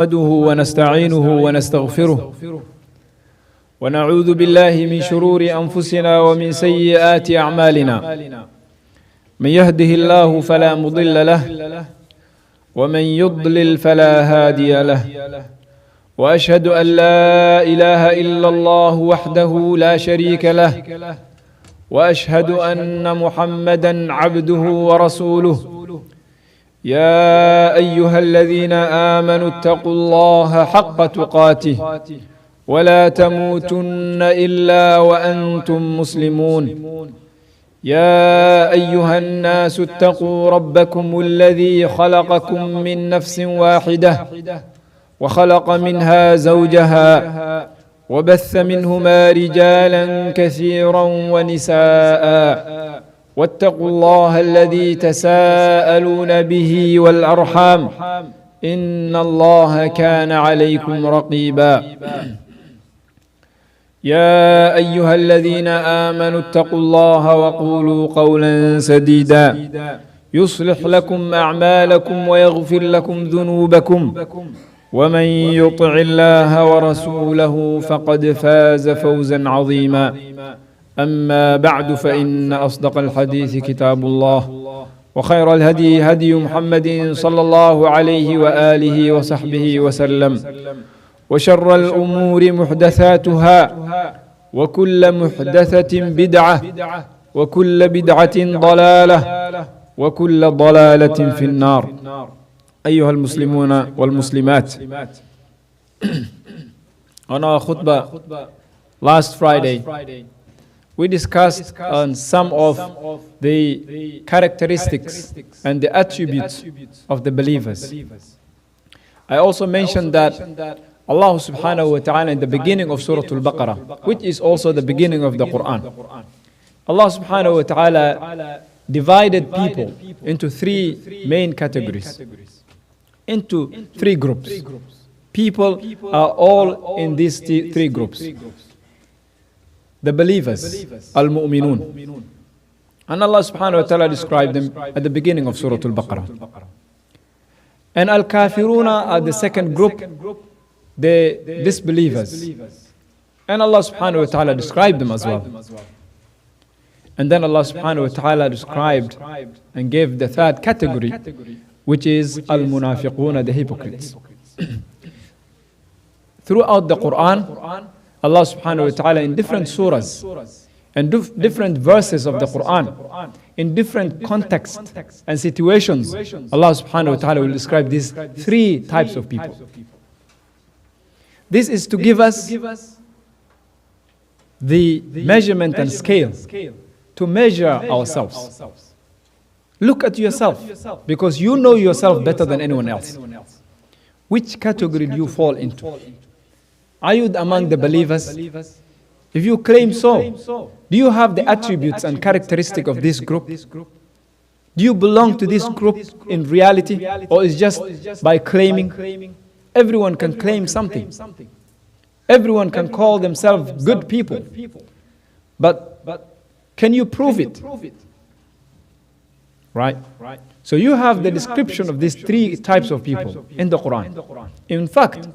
نحمده ونستعينه ونستغفره ونعوذ بالله من شرور أنفسنا ومن سيئات أعمالنا من يهده الله فلا مضل له ومن يضلل فلا هادي له وأشهد أن لا إله إلا الله وحده لا شريك له وأشهد أن محمدا عبده ورسوله يا أيها الذين آمنوا اتقوا الله حق تقاته ولا تموتن إلا وأنتم مسلمون يا أيها الناس اتقوا ربكم الذي خلقكم من نفس واحدة وخلق منها زوجها وبث منهما رجالا كثيرا ونساء واتقوا الله الذي تساءلون به والأرحام إن الله كان عليكم رقيبا يا أيها الذين آمنوا اتقوا الله وقولوا قولا سديدا يصلح لكم أعمالكم ويغفر لكم ذنوبكم ومن يطع الله ورسوله فقد فاز فوزا عظيما أما بعد فإن أصدق الحديث كتاب الله وخير الهدي هدي محمد صلى الله عليه وآله وصحبه وسلم وشر الأمور محدثاتها وكل محدثة بدعة وكل بدعة ضلالة وكل ضلالة في النار أيها المسلمون والمسلمات. On our khutbah last Friday, we discussed on some of the characteristics and the attributes of the believers. I also mentioned that Allah subhanahu wa ta'ala in the beginning of Surah Al-Baqarah, which is also the beginning of the Quran, Allah subhanahu wa ta'ala divided people into three main categories, into three groups. People are all in these three groups. The believers, al-mu'minun. And Allah subhanahu wa ta'ala described them at the beginning of Surah Al-Baqarah. And al-kafiruna are the second group, the disbelievers. And Allah subhanahu wa ta'ala described them as well. And then Allah subhanahu wa ta'ala described and gave the third category, which is al-munafiquna, the hypocrites. Throughout the Quran, Allah subhanahu wa ta'ala in different surahs and different verses of the Quran, in different contexts and situations, Allah subhanahu wa ta'ala will describe these three types of people. This is to give us the measurement and scale to measure ourselves. Look at yourself, because you know yourself better than anyone else. Which category do you fall into? Are you among the believers? If you claim so, do you have the attributes and characteristics of this group? Do you belong to this group in reality, or is just by claiming? Everyone can claim something. Everyone can call themselves good people. But can you prove it? Right? So you have the description of these three types of people in the Quran. In fact,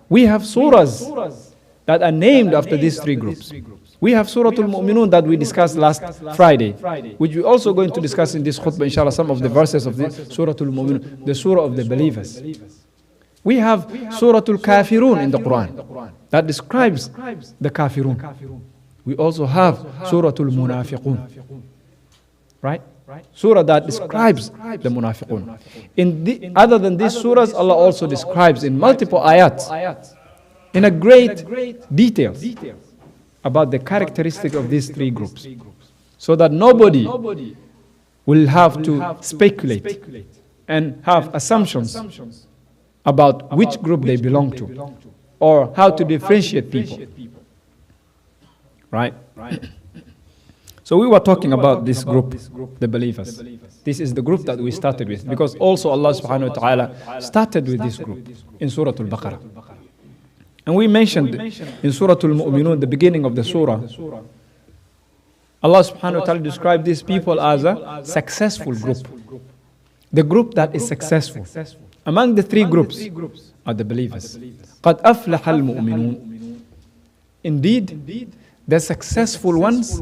we have surahs that are named after these three groups. We have Surah Al-Mu'minun that we discussed last Friday, which we're also going to discuss in this khutbah, inshallah, some of the verses of this Surah Al-Mu'minun, the surah of the believers. We have Surah Al-Kafirun in the Quran that describes the Kafirun. We also have Surah Al-Munafiqun, right? Surah that describes the munafiqun. Other than these surahs, Allah also describes in multiple ayats, in a great detail, about the characteristic of these three groups, so that nobody will have to speculate and have assumptions about which group they belong to, or how to differentiate people. Right? So we were talking about this group, the believers. This is the group that we started with, because also Allah subhanahu wa ta'ala started with this group in Surah Al-Baqarah. And we mentioned in Surah Al-Mu'minun, the beginning of the surah, Allah subhanahu wa ta'ala described these people as a successful group. The group that is successful. Among the three groups, are the believers. قَدْ أَفْلَحَ الْمُؤْمِنُونَ. Indeed, the successful ones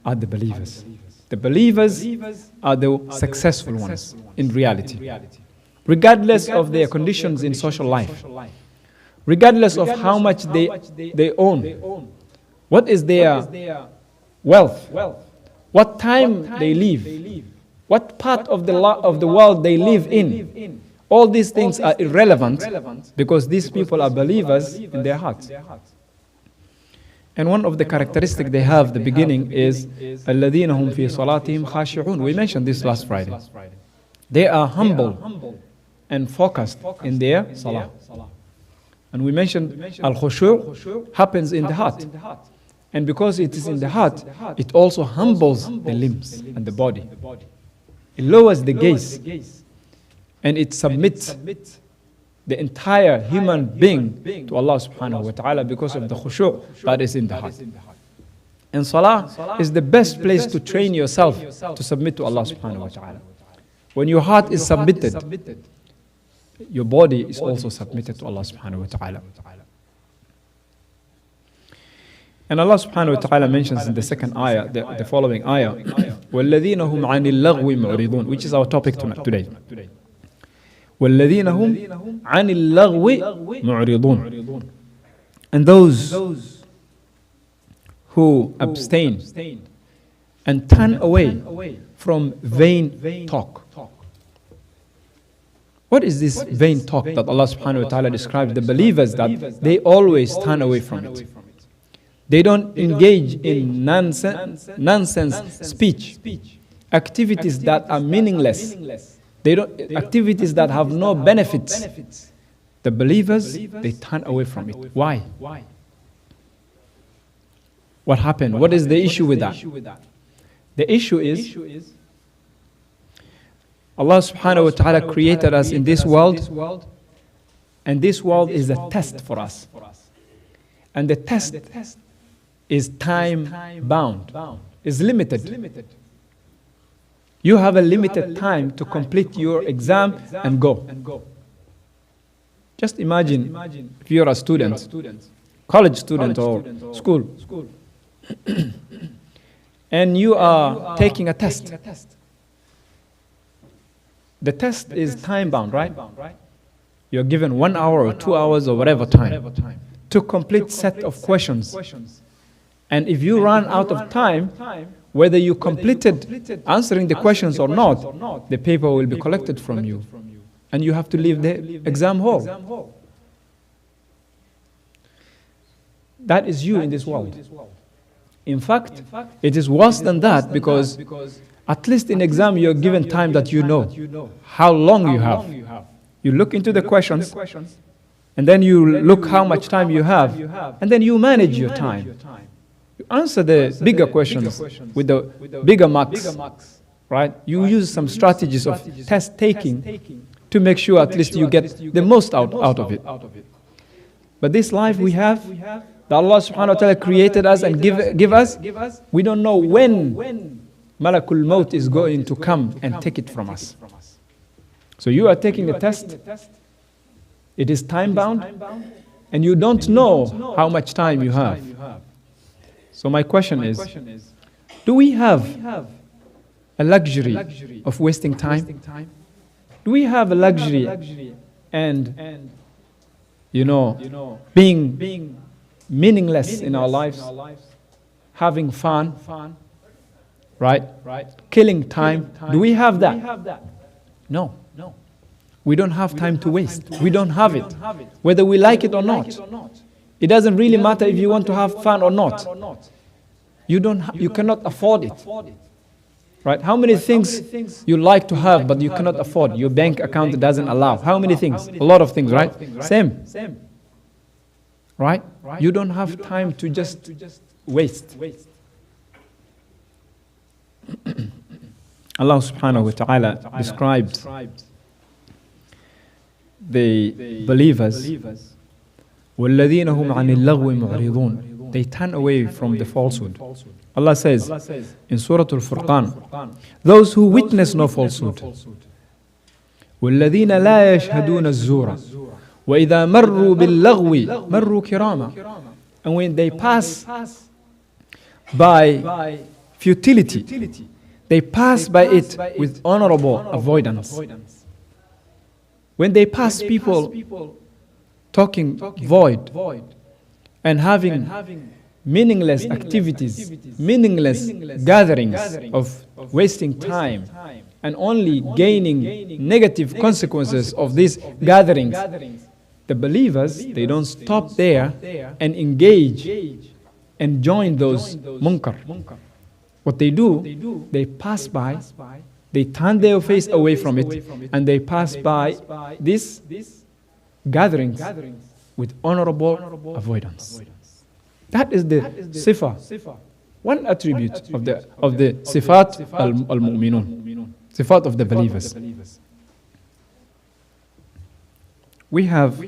are the believers. The believers are the successful ones in reality. Regardless of their conditions in social life, regardless of how much they own, what is their wealth, what time they live, what part of the world they live in, all these things are irrelevant because these people are believers in their hearts. And one of the characteristics they have, the beginning, is الَّذِينَ هُمْ فِي صَلَاتِهِمْ خَاشِعُونَ. We mentioned this last Friday. They are humble and focused in their salah. And we mentioned al-khushu' happens in the heart. And because it is in the heart, it also humbles the limbs and the body. It lowers the gaze. And it submits the entire human being to Allah subhanahu wa ta'ala because of the khushu' that is in the heart. And salah is the best place to train yourself to submit to Allah subhanahu wa ta'ala. When your heart is submitted, your body is also submitted to Allah subhanahu wa ta'ala. And Allah subhanahu wa ta'ala mentions in the second ayah, the following ayah, وَالَّذِينَ هُمْ عَنِ اللَّغْوِ مُعْرِضُونَ, which is our topic today. وَالَّذِينَ هُمْ عَنِ اللَّغْوِ مُعْرِضُونَ. And those who abstain and turn away from vain talk. What is this vain talk that Allah subhanahu wa ta'ala describes the believers that they always turn away from it? They don't engage in nonsense speech, activities that are meaningless. Activities that have no benefits. The believers, they turn away from it. Why? What happened? What is the issue with that? The issue is Allah subhanahu wa ta'ala created us in this world, and this world is a test for us. And the test is time bound, is limited. You have a limited time to complete your exam and go. Just imagine if you're a student, college student or school, and you are taking a test. The test is time bound, right? You're given 1 hour or 2 hours or whatever time to complete set of questions. And if you run out of time, whether you completed answering the questions or not, the paper will be collected from you. And you have to leave the exam hall. That is you in this world. In fact, it is worse than that because at least in exam you're given time that you know how long you have. You look into the questions and then you look how much time you have and then you manage your time. You answer the bigger questions with the bigger marks, right? You use some strategies of test taking to make sure at least you get the most out of it. But this life we have, that Allah subhanahu wa ta'ala created us and give us, we don't know when Malakul Maut is going to come and take it from us. So you are taking a test, it is time bound, and you don't know how much time you have. So my question is, do we have a luxury of wasting time? Do we have a luxury and, being meaningless in our lives, having fun, right? Killing time? Do we have that? No. We don't have time to waste. We don't have it, whether we like it or not. It doesn't really matter if you want to have fun or not. You cannot afford it. Right? How many things you like to have but you cannot afford? Your bank account doesn't allow. How many things? A lot of things, right? Same. Right? You don't have time to just waste. Allah subhanahu wa ta'ala described the believers, وَالَّذِينَ هُمْ عَنِ اللَّغْوِ مُعْرِضُونَ. They turn away from the falsehood. Allah says in Surah Al-Furqan, those who witness no falsehood, وَالَّذِينَ لَا يَشْهَدُونَ الزُّورَ وَإِذَا مَرُّوا بِاللَّغْوِ مَرُّوا كِرَامًا. And when they pass by futility, they pass by it with honorable avoidance. When they pass people talking void and having meaningless activities, meaningless gatherings of wasting time, and only gaining negative consequences of these gatherings, the believers, they don't stop there and engage and join those munkar. What they do, they pass by, they turn their face away from it, and they pass by these gatherings with honorable avoidance. That is the sifa, one attribute of the sifat al-mu'minun, sifat of the believers. We have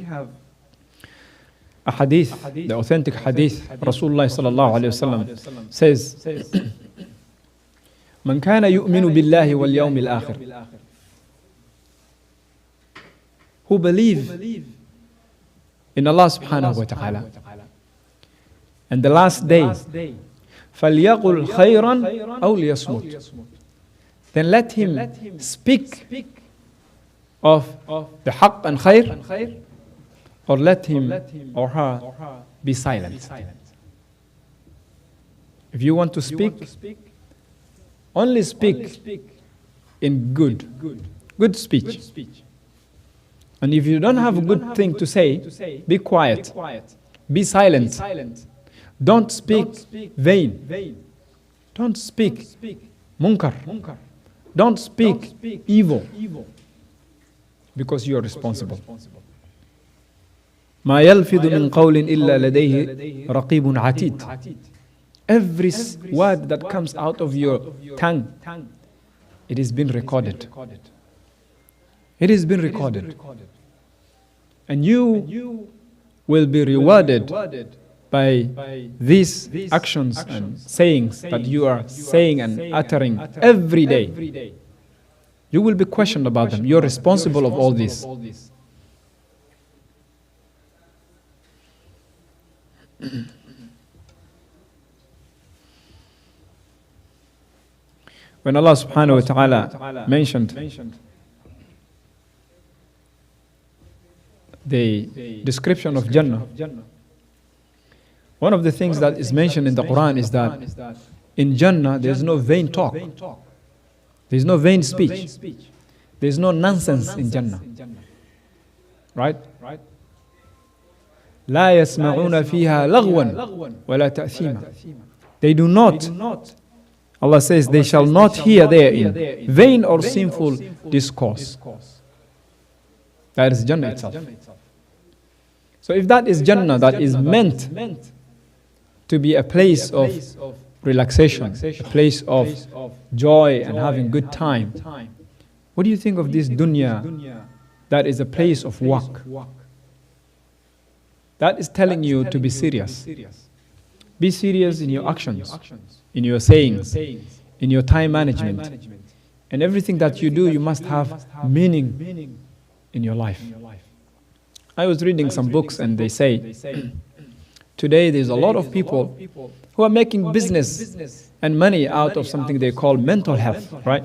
a hadith, the authentic hadith. Rasulullah sallallahu alayhi wasallam says, "Man kana yu'minu billahi wal yawmil akhir." Who believe in Allah subhanahu wa ta'ala and the last day, فَلْيَقُلْ خَيْرًا أَوْ لِيَصْمُتْ. Then let him speak of the haqq and khair, or let him or her be silent. If you want to speak, only speak in good speech. And if you don't have a good thing to say, be quiet, be silent. Don't speak vain. Don't speak munkar. Don't speak evil, because you are responsible. ما يلفظ من قول إلا لديه رقيب عتيد. Every word that comes out of your tongue, it has been recorded. It has been recorded. And you will be rewarded by these actions and sayings that you are saying and uttering every day. You will be questioned about them. You're responsible of all this. When Allah subhanahu wa ta'ala mentioned the description of Jannah, one of the things that is mentioned in the Quran is that in Jannah there's no vain talk, there's no vain speech, there's no nonsense in Jannah. Right? لا يسمعون فيها لغوا ولا تأثيما. They do not, Allah says, they shall not hear therein vain or sinful discourse. That is Jannah itself. So if that is Jannah, that is meant to be a place of relaxation, a place of joy and having good time, what do you think of this dunya that is a place of work? That is telling you to be serious. Be serious in your actions, in your sayings, in your time management. And everything that you do, you must have meaning in your life. I was reading some books and they say, today there's a lot of people who are making business and money out of something they call mental health, right?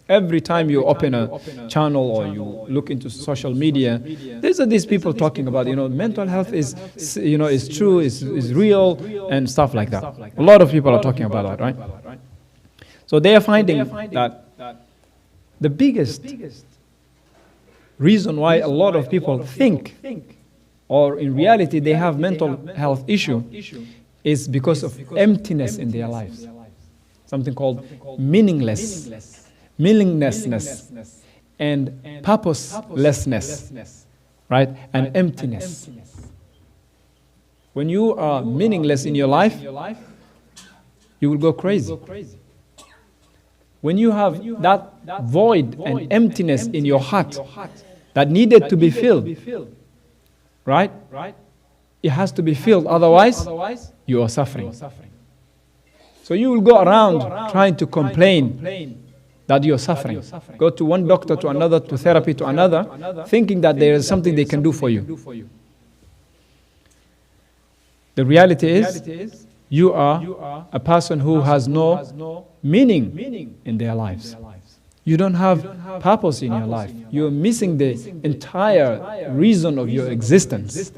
Every time you open a channel or you look into social media, there's these people talking about, mental health is true, is real, and stuff like that. A lot of people are talking about that, right? So they are finding that the biggest reason why a lot of people think, or in reality they have mental health issue, is because of emptiness in their lives. Something called meaninglessness and purposelessness, right? And emptiness. When you are meaningless in your life, you will go crazy. When you have that void and emptiness in your heart that needed to be filled, right? It has to be filled, otherwise you are suffering. So you will go around trying to complain that you're suffering. Go to one doctor, to another, to therapy, to another, thinking that there is something they can do for you. The reality is, you are a person who has no meaning in their lives. You don't have purpose in your life. You're missing the entire reason of your existence.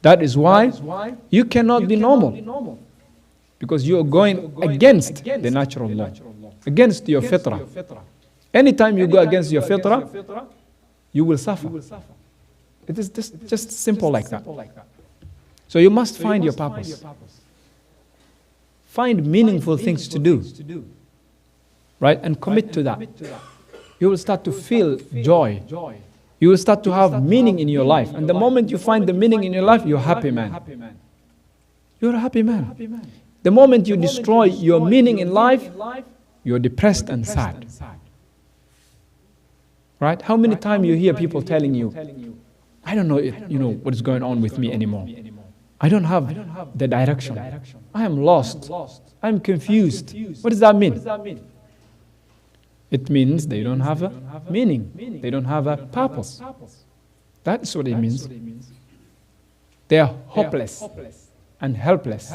That is why you cannot be normal. Because you are going against the natural law, against your fitrah. Anytime you go against your fitrah, you will suffer. It is just simple like that. So you must find your purpose. Find meaningful things to do, right? And commit to that. You will start to feel joy. You will start to have meaning in your life. And the moment you find the meaning in your life, you're a happy man. You're a happy man. The moment you destroy your meaning in life, you're depressed and sad. Right? How many times you hear people telling you, I don't know, what is going on with me anymore. I don't have the direction. I am lost. I'm confused. What does that mean? It means they don't have a meaning. They don't have a purpose. That's what it means. They are hopeless and helpless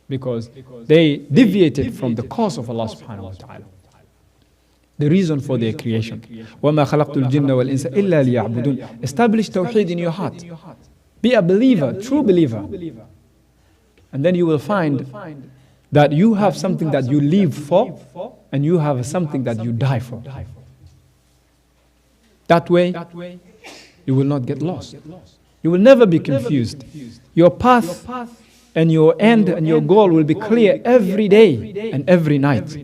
because they deviated from the cause of Allah subhanahu wa ta'ala. The reason for their creation. وَمَا خَلَقْتُ الْجِنَّ وَالْإِنسَ إِلَّا لِيَعْبُدُونَ. Establish tawheed in your heart. Be a believer, true believer. And then you will find that you have something that you live for and you have something that you die for. That way, you will not get lost. You will never be confused. Your path and your end and your goal will be clear every day and every night.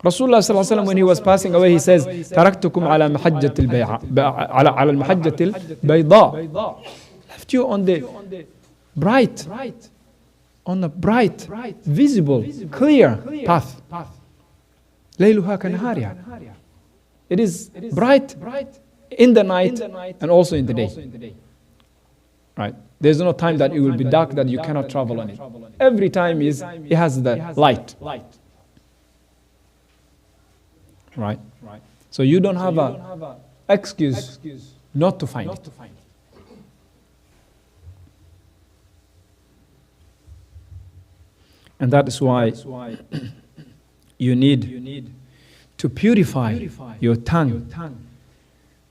Rasulullah sallallahu alaihi wasallam, when he was passing away, he says, "Taraktukum ala mahajjatil bayda." Left you on the bright, visible, clear path. Layluha kanahariha. It is bright in the night and also in the day. Right? There's no time that it will be dark that you cannot travel on it. Every time it has the light. Right? So you don't have an excuse not to find it. And that is why you need to purify your tongue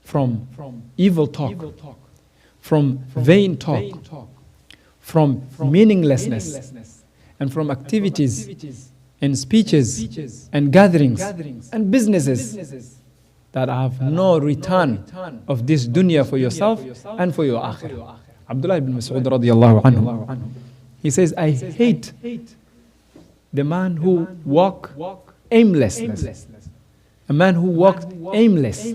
from evil talk, from vain talk, from meaninglessness, and from activities and speeches and gatherings and businesses that have no return of this dunya for yourself and for your akhirah. Abdullah ibn Mas'ud radiyallahu anhu, he says, I hate the man who walk aimlessly. A man who walks aimless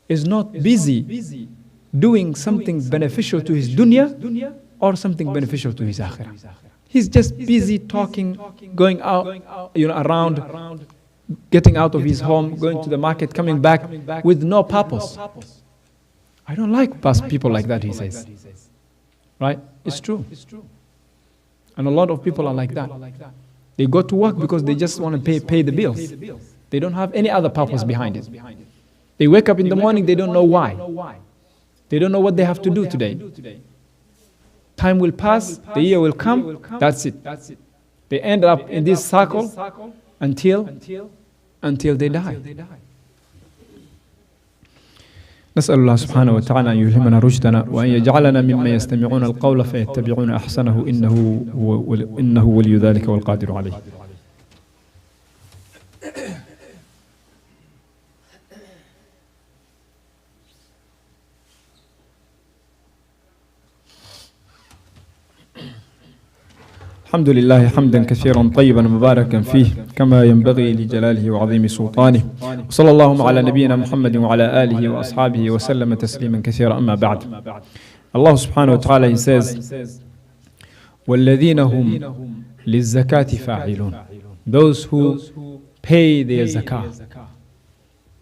is not busy doing something beneficial to his dunya or something beneficial to his akhirah. He's just busy talking, going out, around, getting out of his home, going to the market, coming back with no purpose. I don't like past people like that, he says. Right? It's true. And a lot of people are like that. They go to work because they just want to pay the bills. They don't have any other purpose behind it. They wake up in the morning, they don't know why. They don't know what they have to do today. Time will pass, the year will come, that's it. They end up in this circle until they die. نسأل الله سبحانه وتعالى أن يلهمنا رشدنا وأن يجعلنا ممن يستمعون القول فيتبعون أحسنه إنه ولي ذلك والقادر عليه. الحمد لله حمدا كثيرا طيبا مباركا فيه كما ينبغي لجلاله وعظيم سلطانه وصلى الله على نبينا محمد وعلى آله وأصحابه وسلم تسليما كثيرا أما بعد. Allah subhanahu wa ta'ala, he says, وَالَّذِينَ هُمْ لِلزَّكَاةِ فَاعِلُونَ. Those who pay their zakah,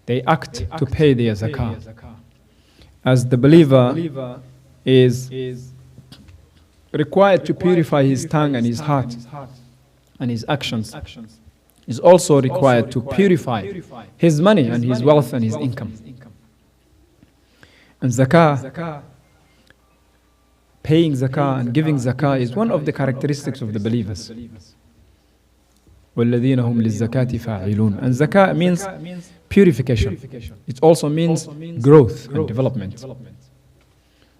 they act to pay their zakah. As the believer is required to purify his tongue and his heart and his actions. is also required to purify his money and his wealth and his income. And zakah, paying zakah and giving zakah is one of the characteristics of the believers. وَالَّذِينَ هُمْ لِلزَّكَاةِ فَاعِلُونَ. And zakah means purification. It also means growth and development.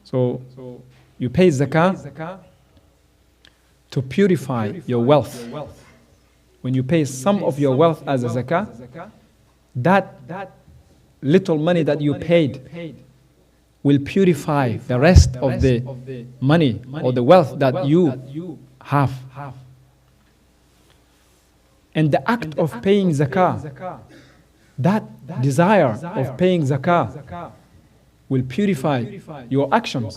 So you pay zakah to purify your wealth. When you pay some of your wealth as a zakah, that little money that you paid will purify the rest of the money or the wealth that you have. And the act of paying zakah, that desire of paying zakah will purify your actions,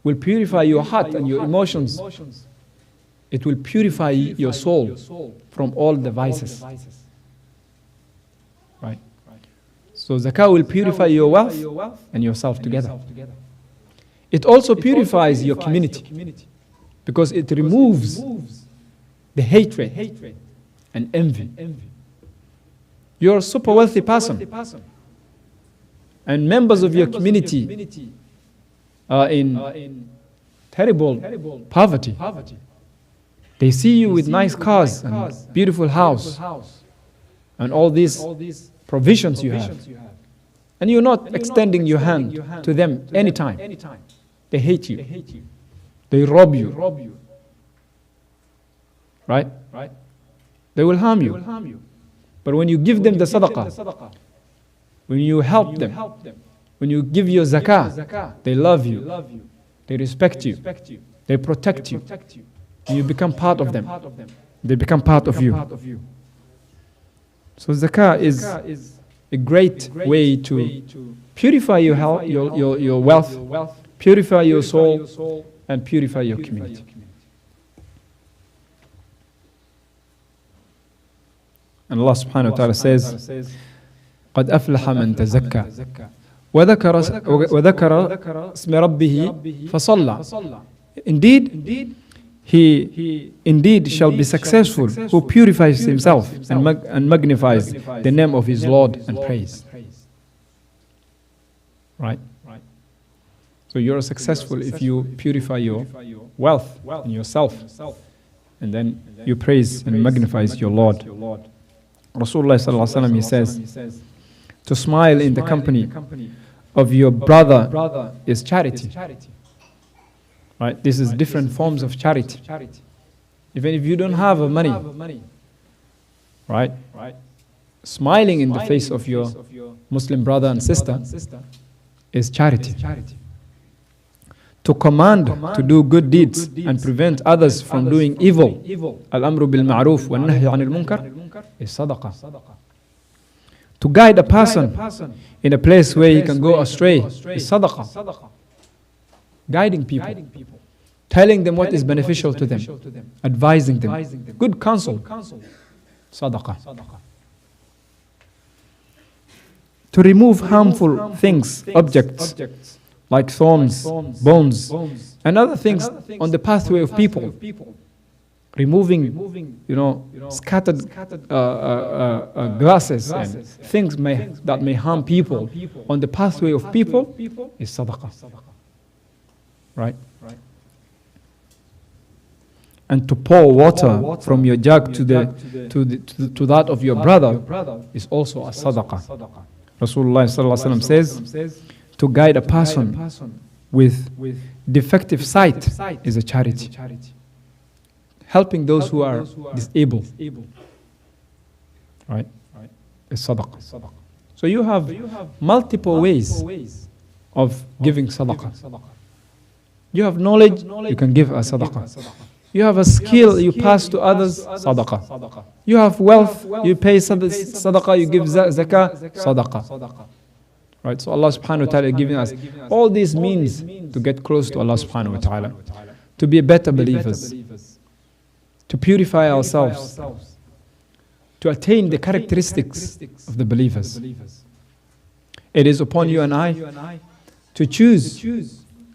will purify your heart and your emotions. It will purify your soul from all the vices. Right? So zakah will purify your wealth and yourself together. It also purifies your community because it removes the hatred and envy. You're a super wealthy person, and members of your community are in terrible poverty. They see you with nice cars and beautiful house and all these provisions you have, and you're not extending your hand to them anytime. They hate you. They rob you. Right? They will harm you. But when you give them the sadaqah, when you help them, when you give your zakah, they love you, they respect you, they protect you, and you become part of them. They become part of you. So zakah is a great way to purify your health, your wealth, purify your soul, and purify your community. And Allah subhanahu wa ta'ala says, قَدْ أَفْلَحَ مَنْ تَزَكَّى وَذَكَرَ اسْمَ رَبِّهِ فَصَلَّى. Indeed, he indeed shall be successful who purifies himself and magnifies the name of his Lord and praise. Right? So you're successful if you purify your wealth and yourself, and then you praise and magnifies your Lord. Rasulullah sallallahu alaihi wasallam, he says, to smile in the company of your brother is charity. Right? This is different forms of charity. Even if you don't have money, right? Smiling in the face of your Muslim brother and sister is charity. To command to do good deeds and prevent others from doing evil, al-amru bil ma'ruf wa nahy anil munkar, is sadaqah. To guide a person in a place where he can go astray is sadaqah. Guiding people, telling them what is beneficial to them, advising them, good counsel, sadaqah. To remove harmful things, objects, like thorns, bones, and other things on the pathway of people. Removing, scattered glasses and things that may harm people on the pathway of people is sadaqah. Right? And to pour water from your jug to that of your brother is also a sadaqah. Rasulullah sallallahu alaihi wasallam says, to guide a person with defective sight is a charity. Helping those who are disabled, right, is sadaqah. So you have multiple ways of giving sadaqah. You have knowledge, you can give a sadaqah. You have a skill, you pass to others, sadaqah. You have wealth, you pay sadaqah, you give zakah, sadaqah. Right, so Allah subhanahu wa ta'ala is giving us all these means to get close to Allah subhanahu wa ta'ala, to be better believers, to purify ourselves, to attain the characteristics of the believers. It is upon you and I to choose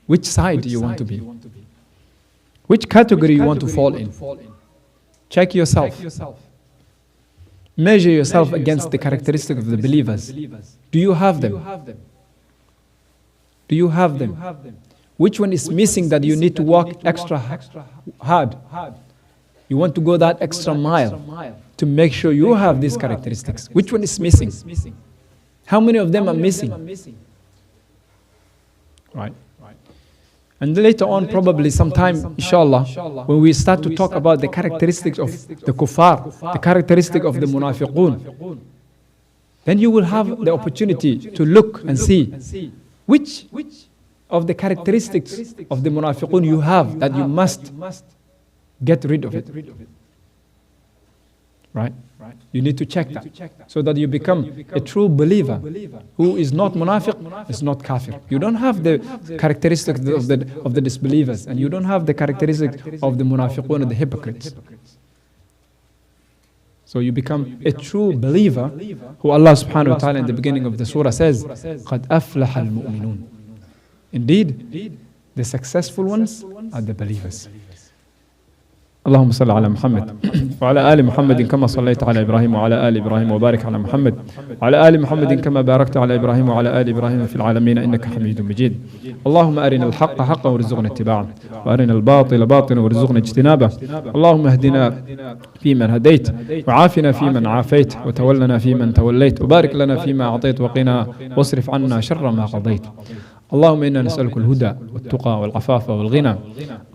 which side you want to be, which category you want to fall in. Check yourself. Measure yourself against the characteristics of the believers. Do you have them? Do you have them? Which one is missing that you need to work extra hard? You want to go that extra mile to make sure you have these characteristics. Which one is missing? How many of them are missing? Right. And later on, probably sometime, inshallah, when we start to talk about the characteristics of the kuffar, the characteristic of the munafiqun, then you will have the opportunity to look and see which of the characteristics of the munafiqun you have that you must get rid of it. Right? You need to check that so that you become a true believer who is not munafiq, is not kafir. You don't have the characteristics of the disbelievers, and you don't have the characteristics of the munafiqun and the hypocrites. So you become a true believer who Allah subhanahu wa ta'ala in the beginning of the surah says, قَدْ أَفْلَحَ الْمُؤْمِنُونَ. Indeed, the successful ones are the believers. اللهم صل على محمد وعلى آل محمد كما صليت على إبراهيم وعلى آل إبراهيم وبارك على محمد وعلى آل محمد كما باركت على إبراهيم وعلى آل إبراهيم في العالمين إنك حميد مجيد. اللهم أرنا الحق حقا وارزقنا اتباعه وأرنا الباطل باطلا وارزقنا اجتنابه. اللهم اهدنا فيمن هديت وعافنا فيمن عافيت وتولنا فيمن توليت وبارك لنا فيما أعطيت وقنا واصرف عنا شر ما قضيت. اللهم إنا نسألك الهدى والتقى والعفاف والغنى.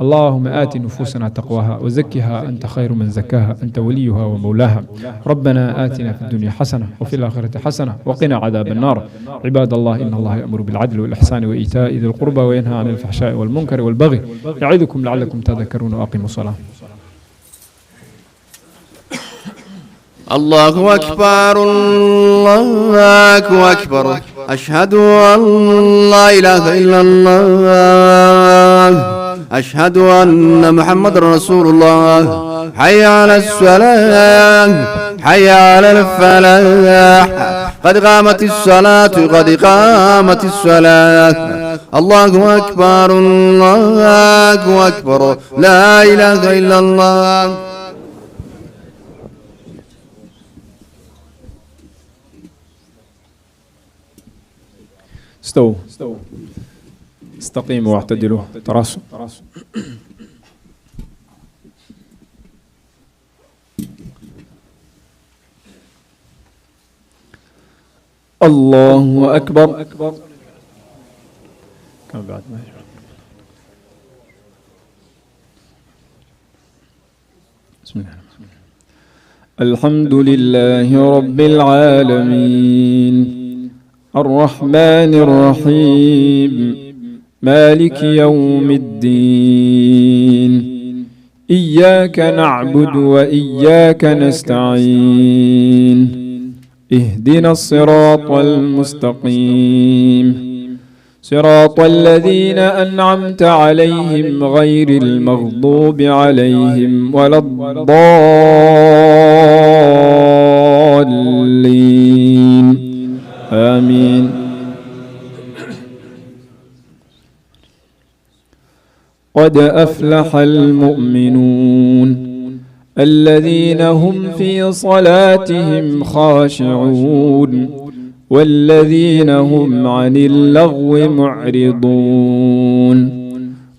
اللهم آت نفوسنا تقواها وزكها أنت خير من زكاها أنت وليها ومولاها. ربنا آتنا في الدنيا حسنة وفي الآخرة حسنة وقنا عذاب النار. عباد الله إن الله يأمر بالعدل والإحسان وإيتاء ذي القربى وينهى عن الفحشاء والمنكر والبغي يعظكم لعلكم تذكرون وأقيموا الصلاة. الله أكبر الله أكبر أشهد أن لا إله إلا الله أشهد أن محمد رسول الله. حي على الصلاة حي على الفلاح قد قامت الصلاة قد قامت الصلاة. الله أكبر الله أكبر لا إله إلا الله. استووا استقيموا واعتدلوا تراصوا. الله أكبر. كم بعد ما بسم الله. الحمد لله رب العالمين الرحمن الرحيم مالك يوم الدين إياك نعبد وإياك نستعين اهدنا الصراط المستقيم صراط الذين أنعمت عليهم غير المغضوب عليهم ولا الضالين آمين. قد أفلح المؤمنون الذين هم في صلاتهم خاشعون والذين هم عن اللغو معرضون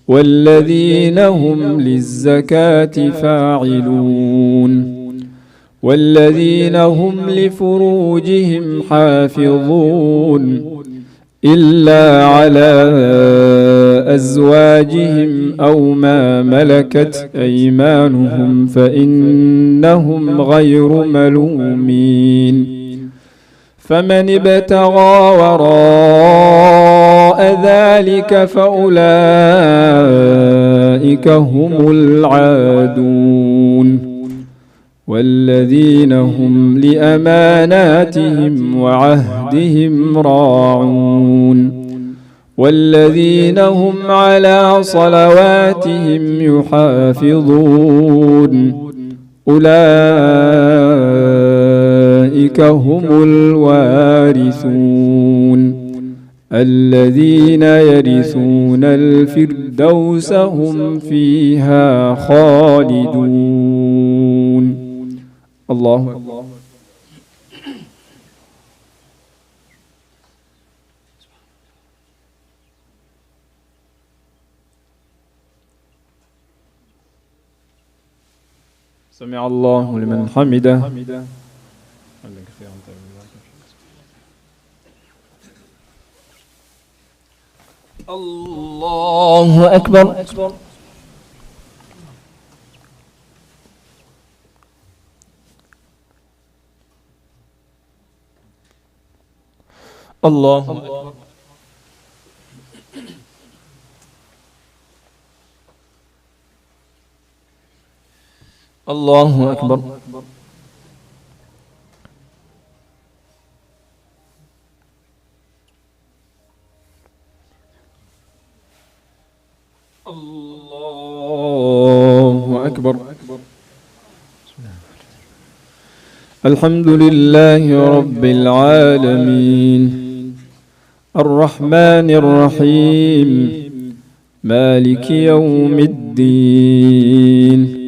والذين هم للزكاة فاعلون والذين هم لفروجهم حافظون إلا على أزواجهم أو ما ملكت أيمانهم فإنهم غير ملومين. فمن ابتغى وراء ذلك فأولئك هم العادون والذين هم لأماناتهم وعهدهم راعون والذين هم على صلواتهم يحافظون أولئك هم الوارثون الذين يرثون الفردوس هم فيها خالدون. الله أكبر. سمع الله لمن حمده. الله أكبر. الله أكبر. الله أكبر. الله أكبر. الحمد لله رب العالمين الرحمن الرحيم مالك يوم الدين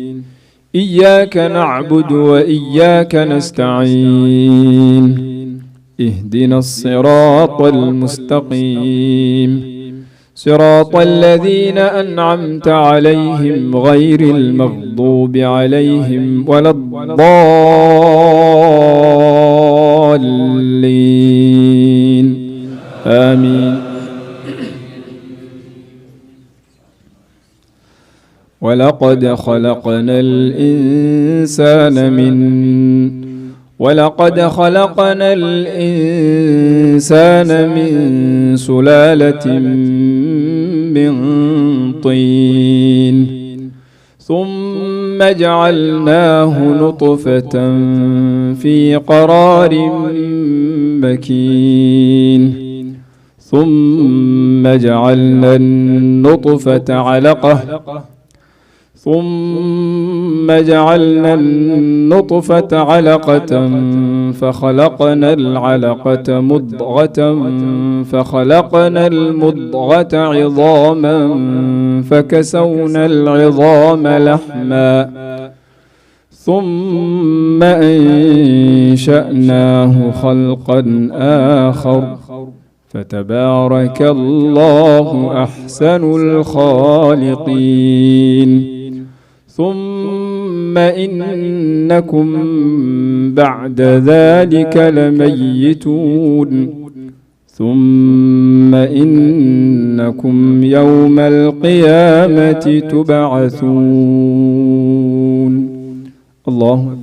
إياك نعبد وإياك نستعين اهدنا الصراط المستقيم صراط الذين أنعمت عليهم غير المغضوب عليهم ولا الضالين آمين. ولقد خلقنا الإنسان من سلالة من طين ثم جعلناه نطفة في قرار مكين ثم جعلنا النطفة علقة فخلقنا العلقة مضغة فخلقنا المضغة عظاما فكسونا العظام لحما ثم أنشأناه خلقا آخر فتبارك الله أحسن الخالقين. ثم إنكم بعد ذلك لميتون ثم إنكم يوم القيامة تبعثون. الله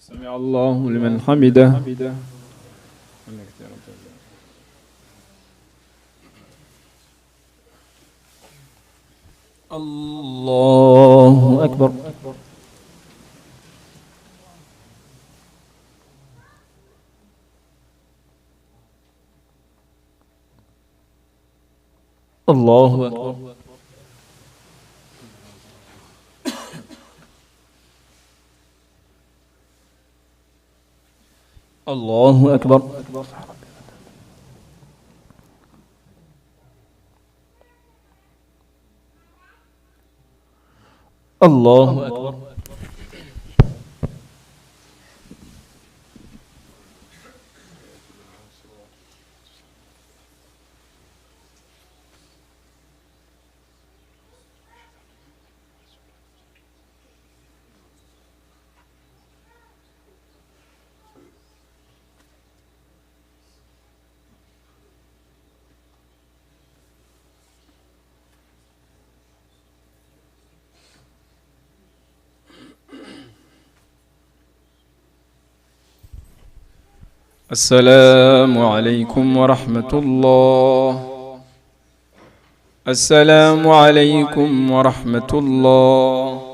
سمع الله لمن حمده. الله أكبر. الله أكبر. الله أكبر. الله أكبر. السلام عليكم ورحمة الله. السلام عليكم ورحمة الله.